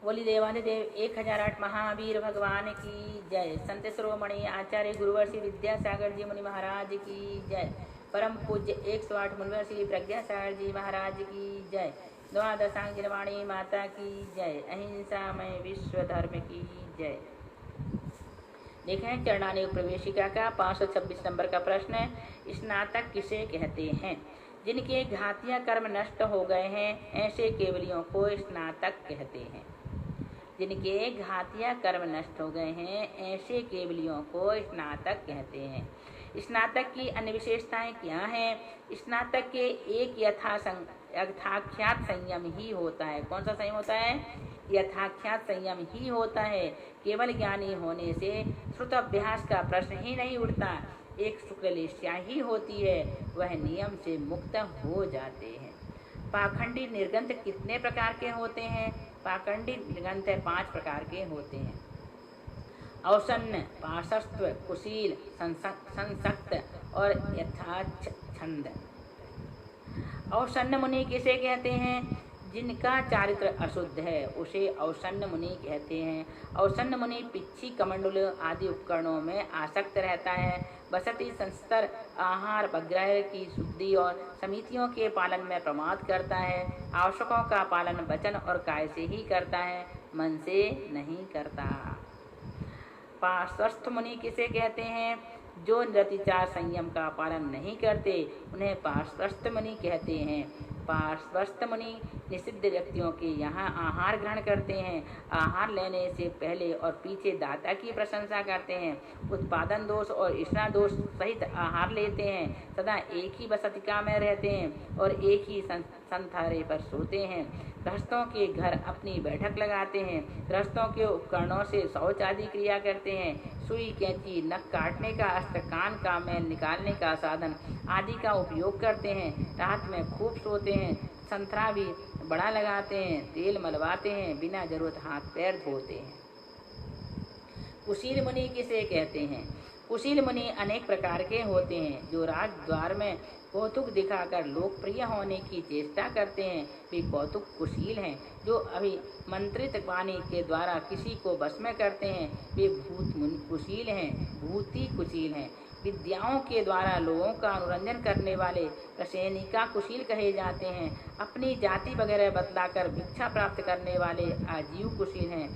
बोली देवाधिदेव 1008 महावीर भगवान की जय। संत शिरोमणि आचार्य गुरुवर्षि विद्यासागर जी मुनि महाराज की जय। परम पूज्य 108 मुनिवर्षि प्रज्ञासागर जी महाराज की जय। द्वादशांग जिनवाणी माता की जय। अहिंसा में विश्व धर्म की जय। देखें चरणानी प्रवेशिका का 526 नंबर का प्रश्न है, स्नातक किसे कहते हैं? जिनके घातीय कर्म नष्ट हो गए हैं ऐसे केवलियों को स्नातक कहते हैं। जिनके घातीय कर्म नष्ट हो गए हैं ऐसे केवलियों को स्नातक कहते हैं। स्नातक की अन्य विशेषताएं क्या हैं? स्नातक के एक यथाख्यात संयम ही होता है। कौन सा संयम होता है? यथाख्यात संयम ही होता है। केवल ज्ञानी होने से श्रुत अभ्यास का प्रश्न ही नहीं उठता। एक शुक्ललेशा ही होती है, वह नियम से मुक्त हो जाते हैं। पाखंडी निर्गंथ कितने प्रकार के होते हैं? पाखंडी निर्गंथ 5 प्रकार के होते हैं। औसन्न, पार्श्वस्थ, कुशील, संसक्त और यथाच्छंद। औसन्न मुनि किसे कहते हैं? जिनका चारित्र अशुद्ध है उसे औसन्न मुनि कहते हैं। औसन्न मुनि पिच्छी, कमंडल आदि उपकरणों में आसक्त रहता है। बसति, संस्तर, आहार वगैरह की शुद्धि और समितियों के पालन में प्रमाद करता है। आवश्यकों का पालन वचन और काय से ही करता है, मन से नहीं करता। पार्श्वस्थ मुनि किसे कहते हैं? जो निरतिचार संयम का पालन नहीं करते उन्हें पार्श्वस्थ मुनि कहते हैं। पार्श्वस्थ मुनि निषिद्ध व्यक्तियों के यहाँ आहार ग्रहण करते हैं। आहार लेने से पहले और पीछे दाता की प्रशंसा करते हैं। उत्पादन दोष और ईष्णा दोष सहित आहार लेते हैं। सदा एक ही बसतिका में रहते हैं और एक ही संथारे पर सोते हैं। गृहस्थों के घर अपनी बैठक लगाते हैं। गृहस्थों के उपकरणों से शौच आदि क्रिया करते हैं। सुई, कैंची, नख काटने का अस्त्र, कान का मैल निकालने का साधन आदि का उपयोग करते हैं। रात में खूब सोते हैं। संतरा भी बड़ा लगाते हैं। तेल मलवाते हैं। बिना जरूरत हाथ पैर धोते हैं। कुशील मुनि किसे कहते हैं? कुशील मुनि अनेक प्रकार के होते हैं। जो राज द्वार में कौतुक दिखाकर लोकप्रिय होने की चेष्टा करते हैं वे कौतुक कुशील हैं। जो अभिमंत्रित वाणी के द्वारा किसी को वश में करते हैं वे भूत कुशील हैं, भूति कुशील हैं। विद्याओं के द्वारा लोगों का अनुरंजन करने वाले रसैनिका कुशील कहे जाते हैं। अपनी जाति वगैरह बतलाकर भिक्षा प्राप्त करने वाले आजीव कुशील हैं।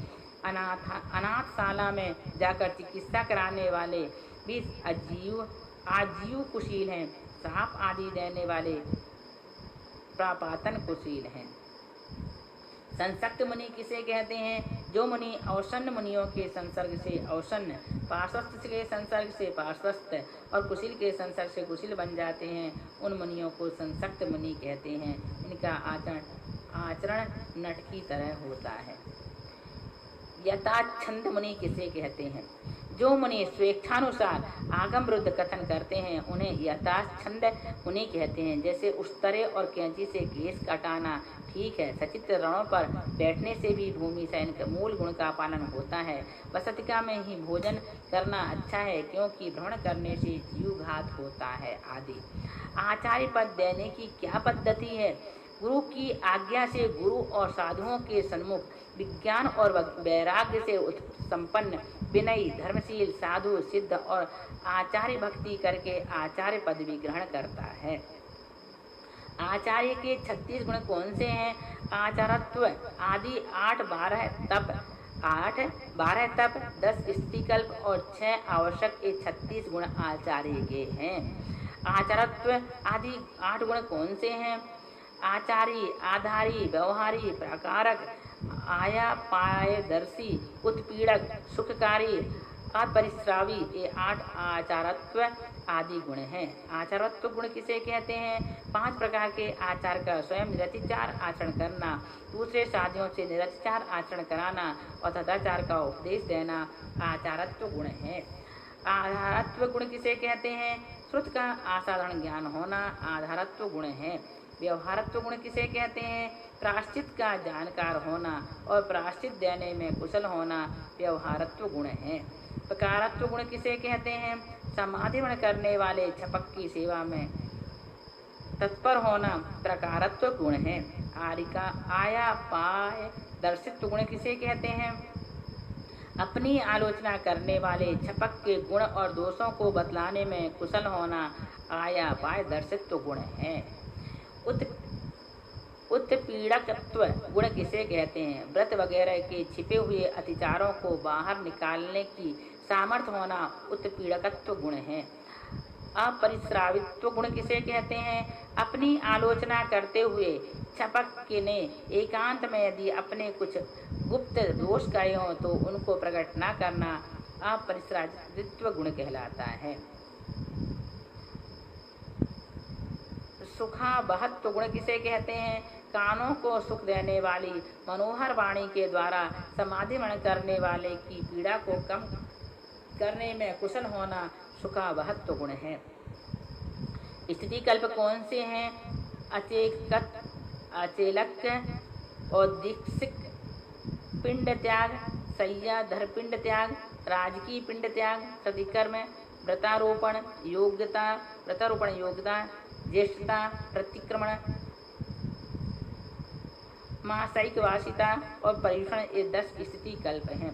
अनाथशाला में जाकर चिकित्सा कराने वाले भी आजीव कुशील हैं। साप आदि देने वाले प्रापातन कुशील हैं। संसक्त मुनि किसे कहते हैं? जो मुनि औसन्न मुनियों के संसर्ग से औसन्न, पार्श्वस्थ के संसर्ग से पार्श्वस्थ और कुशील के संसर्ग से कुशील बन जाते हैं उन मुनियों को संसक्त मुनि कहते हैं। इनका आचरण नट की तरह होता है। यथाच्छंद मुनि किसे कहते हैं? जो मुनि स्वेच्छानुसार आगम विरुद्ध कथन करते हैं उन्हें यथाच्छंद मुनि कहते हैं। जैसे उस्तरे और कैंची से केस कटाना ठीक है, सचित्र रणों पर बैठने से भी भूमि सैन के मूल गुण का पालन होता है। बसतिका में ही भोजन करना अच्छा है क्योंकि भ्रमण करने से जीवघात होता है आदि। आचार्य पद देने की क्या पद्धति है? गुरु की आज्ञा से गुरु और साधुओं के सन्मुख विज्ञान और वैराग्य से संपन्न विनयी, धर्मशील, साधु, सिद्ध और आचार्य भक्ति करके आचार्य पदवी ग्रहण करता है। आचार्य के 36 गुण कौन से हैं? आचारत्व आदि 8-12 तप 10 स्त्रीकल्प और 6 आवश्यक 36 गुण आचार्य के हैं। आचारत्व आदि 8 गुण कौन से हैं? आचारी, आधारी, व्यवहारी, प्रकारक, आया पायदर्शी, उत्पीड़क, सुखकारी, अपरिश्रावी, ये 8 आचारत्व आदि गुण हैं। आचारत्व गुण किसे कहते हैं? 5 प्रकार के आचार का स्वयं निरतिचार आचरण करना, दूसरे साथियों से निरतिचार आचरण कराना और सदाचार का उपदेश देना आचारत्व गुण है। आधारत्व गुण किसे कहते हैं? श्रुत का असाधारण ज्ञान होना आधारत्व गुण है। व्यवहारत्व गुण किसे कहते हैं? प्रायश्चित का जानकार होना और प्रायश्चित देने में कुशल होना व्यवहारत्व गुण है। प्रकारत्व गुण किसे कहते हैं? समाधिमण करने वाले छपक की सेवा में तत्पर होना प्रकारत्व गुण है। आया पाय दर्शित्व गुण किसे कहते हैं? अपनी आलोचना करने वाले छपक के गुण और दोषों को बतलाने में कुशल होना आया पाय दर्शित्व गुण है। उत्पीड़कत्व गुण किसे कहते हैं? व्रत वगैरह के छिपे हुए अतिचारों को बाहर निकालने की सामर्थ्य होना उत्पीड़कत्व गुण है। अपरिश्रावित्व गुण किसे कहते हैं? अपनी आलोचना करते हुए छपक ने एकांत में यदि अपने कुछ गुप्त दोष कहे हों तो उनको प्रकट न करना अपरिश्रावित्व गुण कहलाता है। सुखावहत्व गुण किसे कहते हैं? कानों को सुख देने वाली मनोहर वाणी के द्वारा समाधिमण करने वाले की पीड़ा को कम करने में कुशल होना सुखावहत्व गुण है। स्थिति कल्प कौन से हैं? अचेलक और दीक्षिक पिंड त्याग, सय्याधर पिंड त्याग, राजकीय पिंड त्याग, सतिकर्म, व्रतारोपण योग्यता, ज्येष्ठता, प्रतिक्रमण, मासिक वासिता और पर्युषण, ये 10 स्थिति कल्प हैं।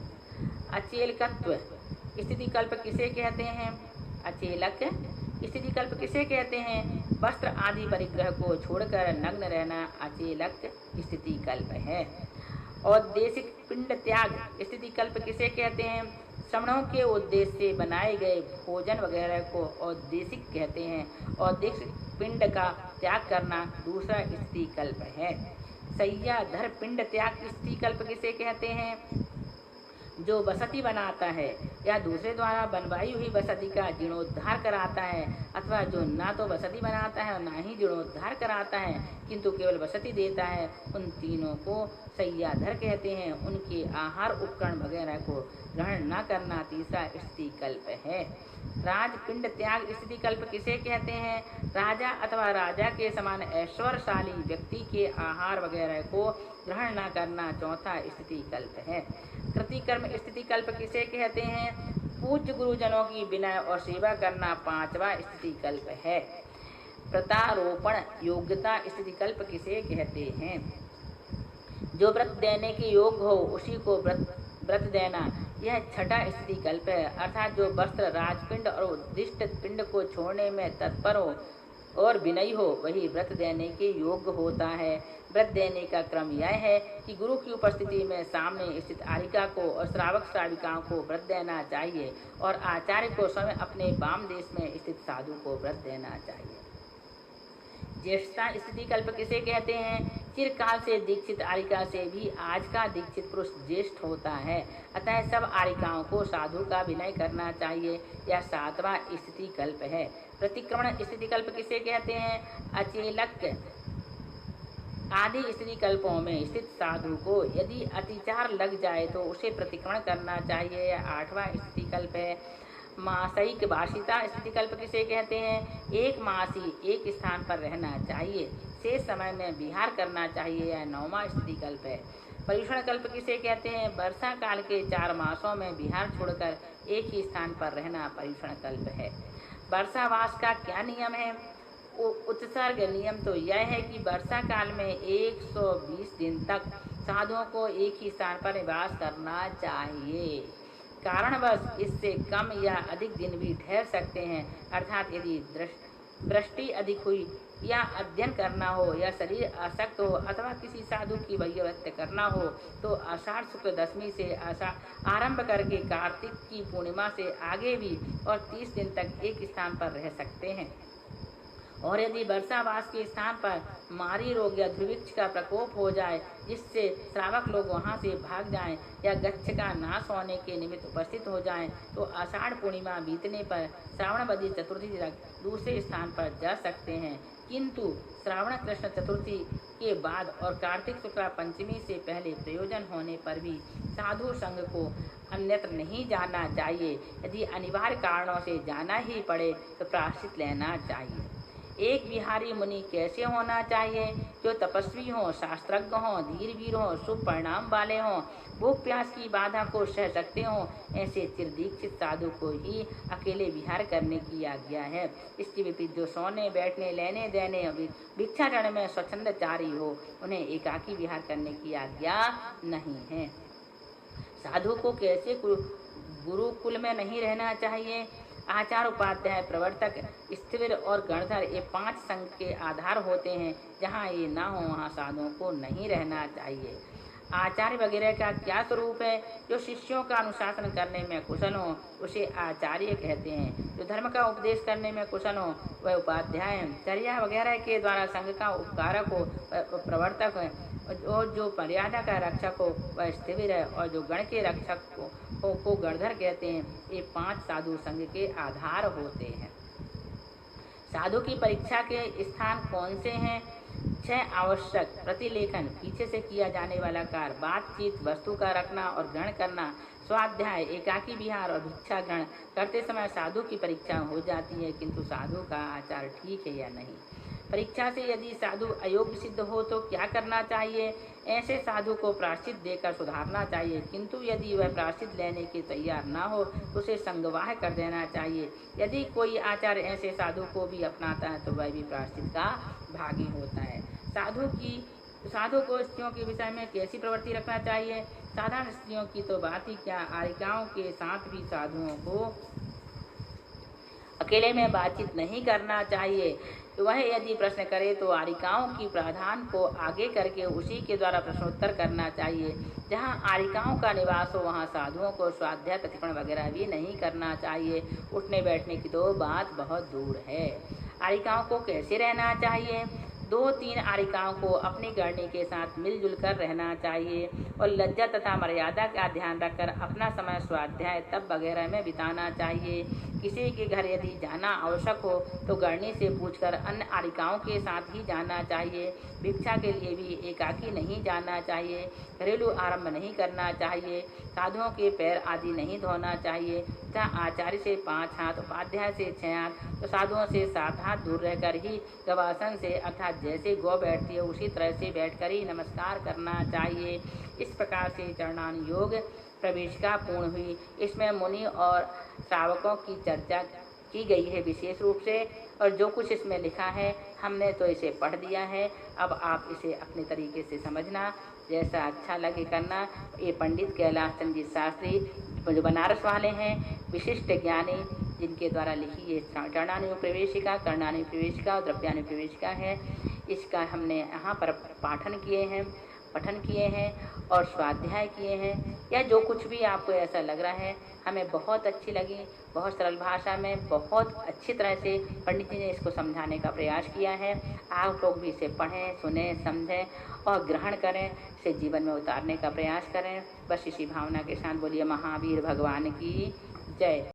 अचेलकत्व स्थिति कल्प किसे कहते हैं? अचेलक स्थिति कल्प किसे कहते हैं? वस्त्र आदि परिग्रह को छोड़कर नग्न रहना अचेलक स्थिति कल्प है। औद्देशिक पिंड त्याग स्थिति कल्प किसे कहते हैं? श्रवणों के उद्देश्य से बनाए गए भोजन वगैरह को औद्देशिक कहते हैं। औद्देशिक पिंड का त्याग करना दूसरा स्थिति कल्प है। सय्याधर पिंड त्याग स्थिति कल्प किसे कहते हैं? जो बसती बनाता है या दूसरे द्वारा बनवाई हुई बसती का जीर्णोद्धार कराता है, अथवा जो ना तो बसती बनाता है और ना ही जीर्णोद्धार कराता है किंतु केवल बसती देता है, उन तीनों को सय्याधर कहते हैं। उनके आहार उपकरण वगैरह को ग्रहण न करना तीसरा स्थिति कल्प है। राजपिंड त्याग स्थिति कल्प किसे कहते हैं? राजा अथवा राजा के समान ऐश्वर्यशाली व्यक्ति के आहार वगैरह को ग्रहण न करना चौथा स्थिति कल्प है। कृतिकर्म स्थिति कल्प किसे कहते हैं? पूज्य गुरुजनों की विनय और सेवा करना पांचवा स्थिति कल्प है। व्रतारोपण योग्यता स्थिति कल्प किसे कहते हैं? जो व्रत देने के योग्य हो उसी को व्रत देना, यह छठा स्थिति कल्प है। अर्थात जो वस्त्र, राजपिंड और उद्दिष्ट पिंड को छोड़ने में तत्पर हो और विनयी हो वही व्रत देने के योग्य होता है। व्रत देने का क्रम यह है कि गुरु की उपस्थिति में सामने स्थित आरिका को और श्रावक श्राविकाओं को व्रत देना चाहिए और आचार्य को स्वयं अपने वाम देश में स्थित साधु को व्रत देना चाहिए। ज्येष्ठता स्थिति कल्प किसे कहते हैं? चिरकाल से दीक्षित आरिका से भी आज का दीक्षित पुरुष ज्येष्ठ होता है, अतः सब आरिकाओं को साधु का विनय करना चाहिए। यह सातवां स्थिति कल्प है। प्रतिक्रमण स्थिति कल्प किसे कहते हैं? अचेलक आदि स्थिति कल्पों में स्थित साधु को यदि अतिचार लग जाए तो उसे प्रतिक्रमण करना चाहिए। यह आठवां स्थिति कल्प है। मासिक वासिता स्थिति कल्प किसे कहते हैं? एक मास ही एक स्थान पर रहना चाहिए, शेष समय में विहार करना चाहिए। यह नौवां स्थिति कल्प है। पर्युषण कल्प किसे कहते हैं? वर्षा काल के 4 मासों में विहार छोड़कर एक ही स्थान पर रहना पर्युषण कल्प है। वर्षावास का क्या नियम है? उत्सर्ग नियम तो यह है कि वर्षा काल में 120 दिन तक साधुओं को एक ही स्थान पर निवास करना चाहिए। कारणवश इससे कम या अधिक दिन भी ठहर सकते हैं। अर्थात यदि वृष्टि अधिक हुई या अध्ययन करना हो या शरीर अशक्त हो अथवा किसी साधु की वैयवत्य करना हो तो आषाढ़ शुक्ल दशमी से आरंभ करके कार्तिक की पूर्णिमा से आगे भी और 30 दिन तक एक स्थान पर रह सकते हैं। और यदि वर्षावास के स्थान पर मारी रोग या ध्रुवृक्ष का प्रकोप हो जाए जिससे श्रावक लोग वहां से भाग जाएं या गच्छ का नाश होने के निमित्त उपस्थित हो जाएं तो आषाढ़ पूर्णिमा बीतने पर श्रावणवदी चतुर्थी तक दूसरे स्थान पर जा सकते हैं, किंतु श्रावण कृष्ण चतुर्थी के बाद और कार्तिक शुक्ला पंचमी से पहले प्रयोजन होने पर भी साधु संघ को अन्यत्र नहीं जाना चाहिए। यदि अनिवार्य कारणों से जाना ही पड़े तो प्रायश्चित लेना चाहिए। एक विहारी मुनि कैसे होना चाहिए? जो तपस्वी हों, शास्त्रज्ञ हों, धीर वीर हों, शुभ परिणाम वाले हों, भूख प्यास की बाधा को सह सकते हों, ऐसे चिरदीक्षित साधु को ही अकेले विहार करने की आज्ञा है। इसके विपरीत जो सोने बैठने लेने देने भिक्षाटन में स्वच्छंदचारी हो, उन्हें एकाकी विहार करने की आज्ञा नहीं है। साधु को कैसे गुरुकुल में नहीं रहना चाहिए? आचार, उपाध्याय, प्रवर्तक, स्थिर और गणधर ये 5 संघ के आधार होते हैं। जहाँ ये ना हो वहाँ साधुओं को नहीं रहना चाहिए। आचार्य वगैरह का क्या स्वरूप है? जो शिष्यों का अनुशासन करने में कुशल हो उसे आचार्य कहते हैं। जो धर्म का उपदेश करने में कुशल हो वह उपाध्याय हैं। चर्या वगैरह के द्वारा संघ का उपकारक हो वह प्रवर्तक है। और जो मर्यादा का रक्षक हो वह स्थिर है। और जो गण के रक्षक को गणधर कहते हैं। ये 5 साधु संघ के आधार होते हैं। साधु की परीक्षा के स्थान कौन से हैं? 6 आवश्यक: प्रतिलेखन, पीछे से किया जाने वाला कार्य, बातचीत, वस्तु का रखना और ग्रहण करना, स्वाध्याय, एकाकी विहार और भिक्षा ग्रहण करते समय साधु की परीक्षा हो जाती है, किंतु साधु का आचार ठीक है या नहीं। परीक्षा से यदि साधु अयोग्य सिद्ध हो तो क्या करना चाहिए? ऐसे साधु को प्रायश्चित देकर सुधारना चाहिए, किंतु यदि वह प्रायश्चित लेने के तैयार ना हो तो उसे संगवाह कर देना चाहिए। यदि कोई आचार्य ऐसे साधु को भी अपनाता है तो वह भी प्रायश्चित का भागी होता है। साधु को स्त्रियों के विषय में कैसी प्रवृत्ति रखना चाहिए? साधारण स्त्रियों की तो बात ही क्या, आरिकाओं के साथ भी साधुओं को अकेले में बातचीत नहीं करना चाहिए। वह यदि प्रश्न करे तो आरिकाओं की प्रावधान को आगे करके उसी के द्वारा प्रश्नोत्तर करना चाहिए। जहाँ आरिकाओं का निवास हो वहाँ साधुओं को स्वाध्याय, प्रतिपण वगैरह भी नहीं करना चाहिए। उठने बैठने की तो बात बहुत दूर है। आरिकाओं को कैसे रहना चाहिए? 2-3 आरिकाओं को अपनी गढ़नी के साथ मिलजुल कर रहना चाहिए और लज्जा तथा मर्यादा का ध्यान रखकर अपना समय स्वाध्याय, तप वगैरह में बिताना चाहिए। किसी के घर यदि जाना आवश्यक हो तो गढ़नी से पूछकर अन्य आरिकाओं के साथ ही जाना चाहिए। भिक्षा के लिए भी एकाकी नहीं जाना चाहिए। घरेलू आरंभ नहीं करना चाहिए। साधुओं के पैर आदि नहीं धोना चाहिए तथा आचार्य से 5 हाथ, उपाध्याय से 6 हाथ, तो साधुओं से 7 हाथ दूर रहकर ही गवासन से अर्थात जैसे गौ बैठती है उसी तरह से बैठकर ही नमस्कार करना चाहिए। इस प्रकार से चरणानुयोग प्रवेशिका पूर्ण हुई। इसमें मुनि और श्रावकों की चर्चा की गई है विशेष रूप से, और जो कुछ इसमें लिखा है हमने तो इसे पढ़ दिया है। अब आप इसे अपने तरीके से समझना, जैसा अच्छा लगे करना। ये पंडित कैलाश चंद्र जी शास्त्री जो बनारस वाले हैं, विशिष्ट ज्ञानी, जिनके द्वारा लिखी ये चरणानुयोग प्रवेशिका, कर्णानुयोग प्रवेशिका और द्रव्यानुयोग प्रवेशिका है। इसका हमने यहाँ पर पठन किए हैं और स्वाध्याय किए हैं। या जो कुछ भी आपको ऐसा लग रहा है, हमें बहुत अच्छी लगी। बहुत सरल भाषा में बहुत अच्छी तरह से पंडित जी ने इसको समझाने का प्रयास किया है। आप लोग भी इसे पढ़ें, सुनें, समझें और ग्रहण करें, इसे जीवन में उतारने का प्रयास करें। बस इसी भावना के साथ बोलिए महावीर भगवान की जय।